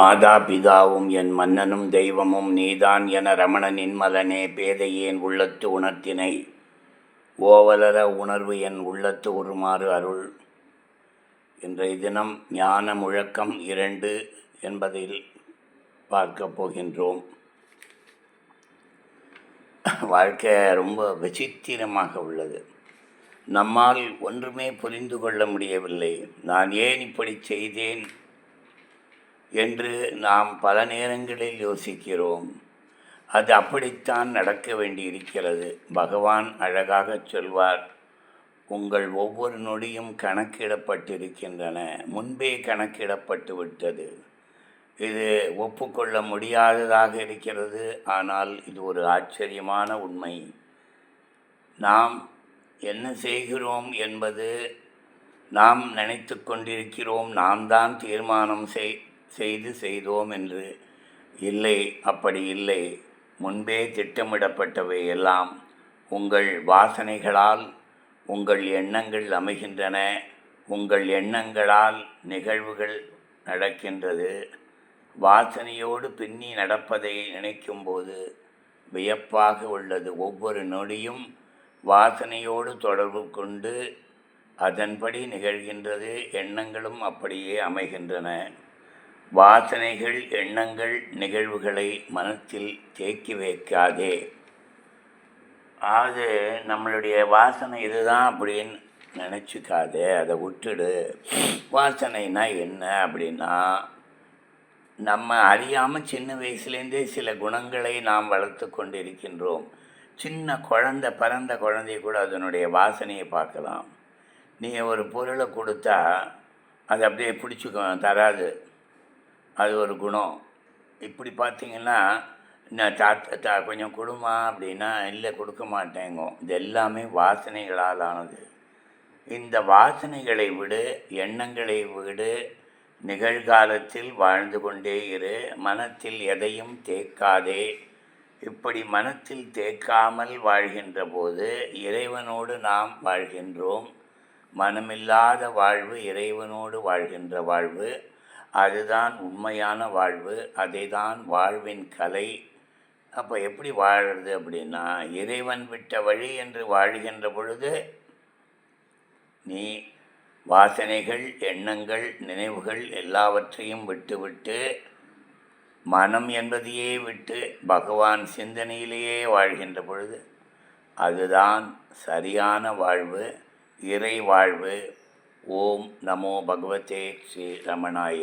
மாதா பிதாவும் என் மன்னனும் தெய்வமும் நீதான் என ரமணனின் மலனே பேதையேன் உள்ளத்து உணர்த்தினை ஓவலர உணர்வு என் உள்ளத்து உருமாறு அருள். இன்றைய தினம் ஞான முழக்கம் 2 என்பதில் பார்க்கப் போகின்றோம். வாழ்க்கை ரொம்ப விசித்திரமாக உள்ளது. நம்மால் ஒன்றுமே புரிந்து கொள்ள முடியவில்லை. நான் ஏன் இப்படி செய்தேன் என்று நாம் பல நேரங்களில் யோசிக்கிறோம். அது அப்படித்தான் நடக்க வேண்டியிருக்கிறது. பகவான் அழகாக சொல்வார், உங்கள் ஒவ்வொரு நொடியும் கணக்கிடப்பட்டிருக்கின்றன, முன்பே கணக்கிடப்பட்டு விட்டது. இது ஒப்புக்கொள்ள முடியாததாக இருக்கிறது. ஆனால் இது ஒரு ஆச்சரியமான உண்மை. நாம் என்ன செய்கிறோம் என்பது நாம் நினைத்து கொண்டிருக்கிறோம், நாம் தான் தீர்மானம் செய்தோம் என்று. இல்லை, அப்படி இல்லை. முன்பே திட்டமிடப்பட்டவை எல்லாம் உங்கள் வாசனைகளால் உங்கள் எண்ணங்கள் அமைகின்றன. உங்கள் எண்ணங்களால் நிகழ்வுகள் நடக்கின்றது. வாசனையோடு பின்னி நடப்பதை நினைக்கும்போது வியப்பாக உள்ளது. ஒவ்வொரு நொடியும் வாசனையோடு தொடர்பு கொண்டு அதன்படி நிகழ்கின்றது. எண்ணங்களும் அப்படியே அமைகின்றன. வாசனைகள், எண்ணங்கள், நிகழ்வுகளை மனத்தில் தேக்கி வைக்காதே. அது நம்மளுடைய வாசனை இதுதான் அப்படின்னு நினச்சிக்காதே, அதை விட்டுடு. வாசனைனா என்ன அப்படின்னா, நம்ம அறியாமல் சின்ன வயசுலேருந்தே சில குணங்களை நாம் வளர்த்து கொண்டு இருக்கின்றோம். சின்ன குழந்தை, பிறந்த குழந்தைய கூட அதனுடைய வாசனையை பார்க்கலாம். நீங்கள் ஒரு பொருளை கொடுத்தா அது அப்படியே பிடிச்சிக்கும், தராது. அது ஒரு குணம். இப்படி பார்த்திங்கன்னா, நான் கொஞ்சம் கொடுமா அப்படின்னா இல்லை கொடுக்க மாட்டேங்கும். இது எல்லாமே வாசனைகளால் ஆனது. இந்த வாசனைகளை விடு, எண்ணங்களை விடு, நிகழ்காலத்தில் வாழ்ந்து கொண்டே இரு. மனத்தில் எதையும் தேக்காதே. இப்படி மனத்தில் தேக்காமல் வாழ்கின்ற போது இறைவனோடு நாம் வாழ்கின்றோம். மனமில்லாத வாழ்வு இறைவனோடு வாழ்கின்ற வாழ்வு. அதுதான் உண்மையான வாழ்வு. அதை தான் வாழ்வின் கலை. அப்போ எப்படி வாழுறது அப்படின்னா, இறைவன் விட்ட வழி என்று வாழ்கின்ற பொழுது நீ வாசனைகள், எண்ணங்கள், நினைவுகள் எல்லாவற்றையும் விட்டுவிட்டு மனம் என்பதையே விட்டு பகவான் சிந்தனையிலேயே வாழ்கின்ற பொழுது அதுதான் சரியான வாழ்வு, இறை வாழ்வு. ஓம் நமோ பகவதே ஸ்ரீ ரமணாய.